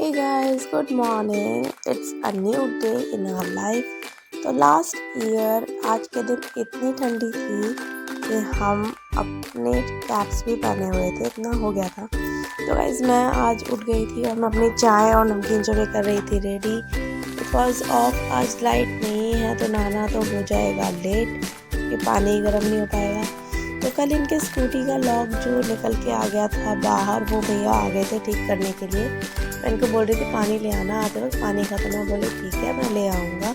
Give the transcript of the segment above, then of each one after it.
Hey guys, good morning. It's a new day in our life. तो last year आज के दिन इतनी ठंडी थी कि हम अपने कैप्स भी पहने हुए थे, इतना हो गया था। तो गाइज मैं आज उठ गई थी और मैं अपनी चाय और नमकीन जो भी कर रही थी रेडी। बिकॉज ऑफ आज लाइट नहीं है तो नहाना तो हो जाएगा लेट, कि पानी गर्म नहीं हो पाएगा। तो कल इनके स्कूटी का लॉक जो निकल के आ गया था बाहर, वो भैया आ गए थे ठीक करने के लिए। मैं इनको बोल रही थी पानी ले आना, आते वक्त पानी खत्म है। बोले ठीक है मैं ले आऊँगा।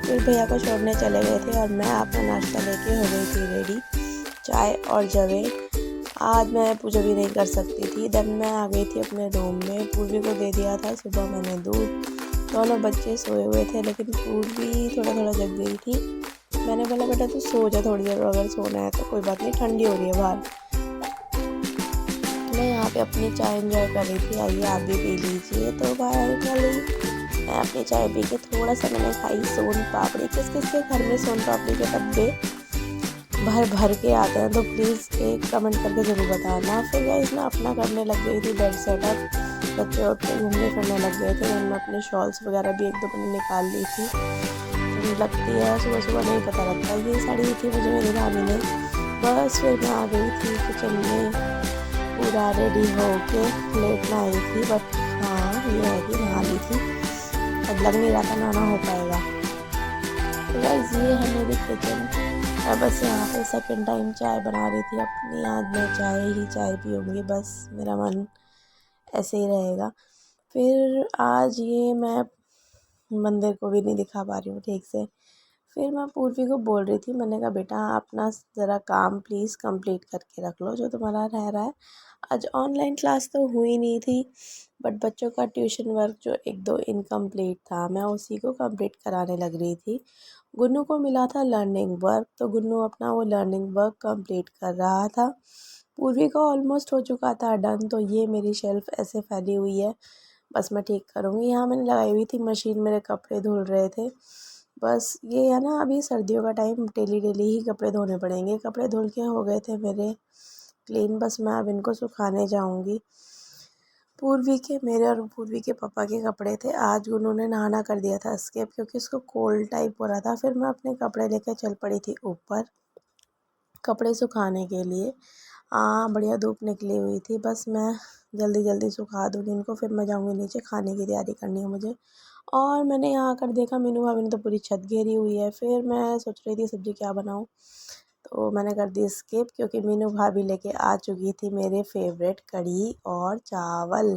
फिर भैया को छोड़ने चले गए थे और मैं अपना नाश्ता लेके हो गई थी रेडी, चाय और जवे। आज मैं पूजा भी नहीं कर सकती थी। देन मैं आ गई थी अपने रूम में। पूर्वी को दे दिया था सुबह मैंने दूध। दोनों बच्चे सोए हुए थे लेकिन पूर्वी थोड़ा थोड़ा जग गई थी। मैंने बोला बेटा तू सो जा थोड़ी देर, अगर सोना है तो कोई बात नहीं, ठंडी हो रही है बाहर। मैं यहाँ पे अपनी चाय एंजॉय कर रही थी, आइए आप भी पी लीजिए। तो फाइनली मैं अपनी चाय पी के थोड़ा सा मैंने खाई सोन पापड़ी। किस किस के घर में सोन पापड़ी के डब्बे भर भर के आते हैं तो प्लीज़ एक कमेंट करके ज़रूर बताना। फिर गाइस मैं अपना करने लग गई थी बेड सेटअप। बच्चे उठ के घूमने फिरने लग गए थे। मैं अपने शॉल्स वगैरह भी एक दो मैंने निकाल ली थी। लगती है सुबह सुबह नहीं पता लगता। ये साड़ी दी थी मुझे मेरी भाभी ने। बस फिर मैं आ गई थी किचन में पूरा रेडी हो के। लेट ना आई थी बट हाँ ये है कि नहा ली थी। अब लग नहीं रहा था नहाना हो पाएगा। तो गाइस ये है मेरी किचन। मैं बस यहाँ पे सेकंड टाइम चाय बना रही थी अपनी। आज मैं चाय पीऊँगी, बस मेरा मन ऐसे ही रहेगा। फिर आज ये मैं मंदिर को भी नहीं दिखा पा रही हूँ ठीक से। फिर मैं पूर्वी को बोल रही थी, मैंने कहा बेटा अपना ज़रा काम प्लीज़ कंप्लीट करके रख लो जो तुम्हारा रह रहा है। आज ऑनलाइन क्लास तो हुई नहीं थी बट बच्चों का ट्यूशन वर्क जो एक दो इनकम्प्लीट था मैं उसी को कंप्लीट कराने लग रही थी। गुन्नू को मिला था लर्निंग वर्क, तो गुन्नू अपना वो लर्निंग वर्क कंप्लीट कर रहा था। पूर्वी का ऑलमोस्ट हो चुका था डन। तो ये मेरी शेल्फ ऐसे फैली हुई है, बस मैं ठीक करूँगी। यहाँ मैंने लगाई हुई थी मशीन, मेरे कपड़े धुल रहे थे। बस ये है ना अभी सर्दियों का टाइम, डेली डेली ही कपड़े धोने पड़ेंगे। कपड़े धुल के हो गए थे मेरे क्लीन, बस मैं अब इनको सुखाने जाऊंगी। पूर्वी के मेरे और पूर्वी के पापा के कपड़े थे। आज उन्होंने नहाना कर दिया था स्किप क्योंकि उसको कोल्ड टाइप हो रहा था। फिर मैं अपने कपड़े लेकर चल पड़ी थी ऊपर कपड़े सुखाने के लिए। बढ़िया धूप निकली हुई थी, बस मैं जल्दी जल्दी सुखा दूँगी इनको। फिर मैं जाऊँगी नीचे, खाने की तैयारी करनी है मुझे। और मैंने यहाँ आकर देखा मीनू भाभी ने तो पूरी छत घेरी हुई है। फिर मैं सोच रही थी सब्ज़ी क्या बनाऊँ, तो मैंने कर दी स्किप क्योंकि मीनू भाभी लेके आ चुकी थी मेरे फेवरेट कढ़ी और चावल।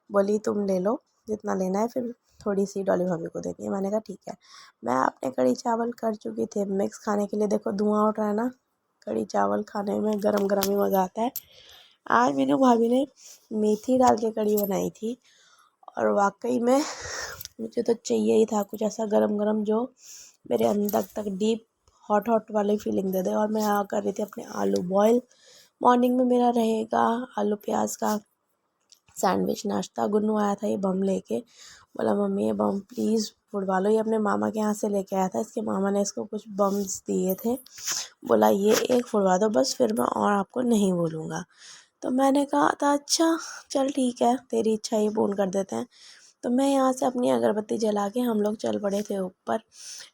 बोली तुम ले लो जितना लेना है, फिर थोड़ी सी डॉली भाभी को देनी है। मैंने कहा ठीक है। मैं अपने कढ़ी चावल कर चुकी थी मिक्स खाने के लिए। देखो धुआं उठ रहा है ना, कढ़ी चावल खाने में गरम गरम ही मज़ा आता है। आज मीनू भाभी ने मेथी डाल के कढ़ी बनाई थी और वाकई में मुझे तो चाहिए ही था कुछ ऐसा गरम गरम जो मेरे अंदर तक डीप हॉट हॉट वाली फीलिंग दे दे। और मैं यहाँ कर रही थी अपने आलू बॉयल। मॉर्निंग में मेरा रहेगा आलू प्याज का सैंडविच नाश्ता। गुन्नू आया था ये बम लेके, बोला मम्मी ये बम प्लीज़ फुड़वा लो। ये अपने मामा के यहाँ से लेके आया था, इसके मामा ने इसको कुछ बम्स दिए थे। बोला ये एक फुड़वा दो बस, फिर मैं और आपको नहीं बोलूँगा। तो मैंने कहा था अच्छा चल ठीक है तेरी इच्छा ही पूर्ण कर देते हैं। तो मैं यहाँ से अपनी अगरबत्ती जला के हम लोग चल पड़े थे ऊपर।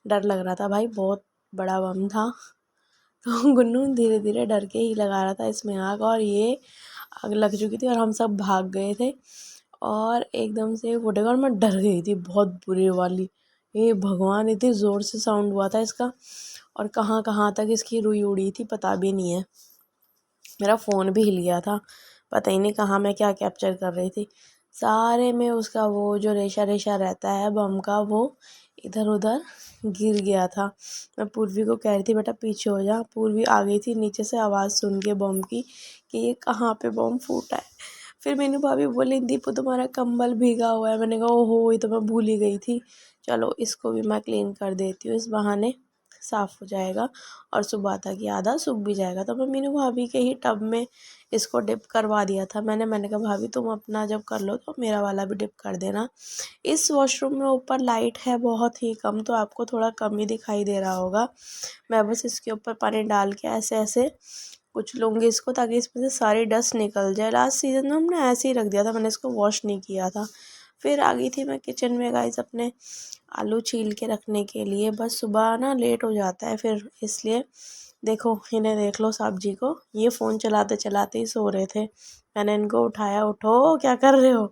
डर लग रहा था भाई, बहुत बड़ा बम था। तो गुन्नू धीरे धीरे डर के ही लगा रहा था इसमें आग, और ये आग लग चुकी थी और हम सब भाग गए थे और एकदम से फटेगा और मैं डर गई थी बहुत बुरी वाली। ये भगवान इतनी ज़ोर से साउंड हुआ था इसका, और कहाँ कहाँ तक इसकी रुई उड़ी थी पता भी नहीं है। मेरा फ़ोन भी हिल गया था, पता ही नहीं कहाँ मैं क्या कैप्चर कर रही थी। सारे में उसका वो जो रेशा रेशा रहता है बम का वो इधर उधर गिर गया था। मैं पूर्वी को कह रही थी बेटा पीछे हो जा। पूर्वी आ गई थी नीचे से आवाज़ सुन के बम की कि ये कहाँ पे बम फूटा है। फिर मीनू भाभी बोली दीपू तुम्हारा कंबल भीगा हुआ है। मैंने कहा ओहो ये तो मैं भूल ही गई थी, चलो इसको भी मैं क्लीन कर देती हूँ, इस बहाने साफ़ हो जाएगा और सुबह तक ये आधा सूख भी जाएगा। तो मैं मीनू भाभी के ही टब में इसको डिप करवा दिया था। मैंने कहा भाभी तुम अपना जब कर लो तो मेरा वाला भी डिप कर देना। इस वॉशरूम में ऊपर लाइट है बहुत ही कम, तो आपको थोड़ा कम ही दिखाई दे रहा होगा। मैं बस इसके ऊपर पानी डाल के ऐसे ऐसे कुछ लूँगी इसको ताकि इसमें से सारी डस्ट निकल जाए। लास्ट सीज़न में हमने ऐसे ही रख दिया था, मैंने इसको वॉश नहीं किया था। फिर आ गई थी मैं किचन में गाइस अपने आलू छील के रखने के लिए। बस सुबह ना लेट हो जाता है फिर, इसलिए देखो इन्हें देख लो साहब जी को, ये फ़ोन चलाते चलाते ही सो रहे थे। मैंने इनको उठाया, उठो क्या कर रहे हो,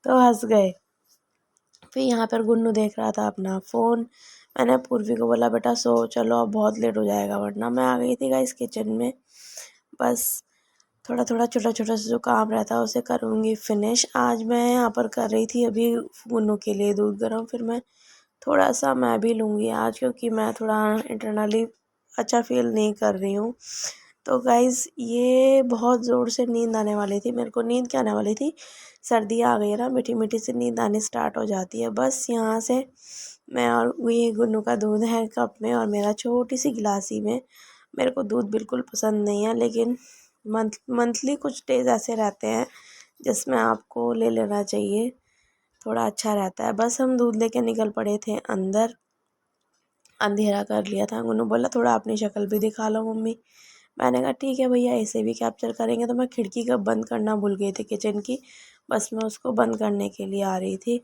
तो हंस गए। फिर यहाँ पर गुन्नू देख रहा था अपना फ़ोन। मैंने पूर्वी को बोला बेटा सो चलो, अब बहुत लेट हो जाएगा वरना। मैं आ गई थी गाइस किचन में। बस थोड़ा थोड़ा छोटा छोटा सा जो काम रहता है उसे करूँगी फिनिश। आज मैं यहाँ पर कर रही थी अभी गुन्नू के लिए दूध गर्म, फिर मैं थोड़ा सा मैं भी लूँगी आज, क्योंकि मैं थोड़ा इंटरनली अच्छा फील नहीं कर रही हूँ। तो गाइज़ ये बहुत ज़ोर से नींद आने वाली थी, मेरे को नींद क्या आने वाली थी, सर्दी आ गई है ना, मीठी मीठी सी नींद आनी स्टार्ट हो जाती है। बस यहाँ से मैं, और ये गुन्नू का दूध है कप में और मेरा छोटी सी गिलासी में। मेरे को दूध बिल्कुल पसंद नहीं है, लेकिन मंथली कुछ डेज ऐसे रहते हैं जिसमें आपको ले लेना चाहिए, थोड़ा अच्छा रहता है। बस हम दूध लेके निकल पड़े थे अंदर, अंधेरा कर लिया था। गुन्नू बोला थोड़ा अपनी शक्ल भी दिखा लो मम्मी। मैंने कहा ठीक है भैया, ऐसे भी कैप्चर करेंगे। तो मैं खिड़की का बंद करना भूल गई थी किचन की, बस मैं उसको बंद करने के लिए आ रही थी।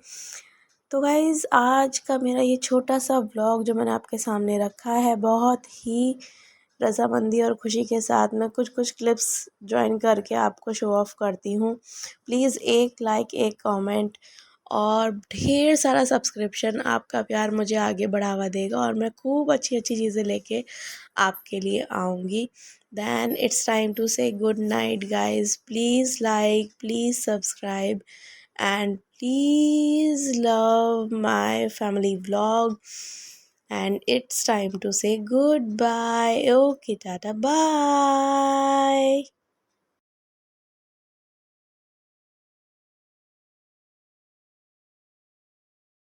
तो गाइज़ आज का मेरा ये छोटा सा व्लॉग जो मैंने आपके सामने रखा है, बहुत ही रज़ामंदी और खुशी के साथ मैं कुछ कुछ क्लिप्स ज्वाइन करके आपको शो ऑफ़ करती हूँ। प्लीज़ एक लाइक, एक कमेंट और ढेर सारा सब्सक्रिप्शन, आपका प्यार मुझे आगे बढ़ावा देगा और मैं खूब अच्छी अच्छी चीज़ें लेके आपके लिए आऊँगी। Then it's time to say good night guys. Please like, please subscribe and please love my family vlog. And it's time to say goodbye. Okay, tata, bye.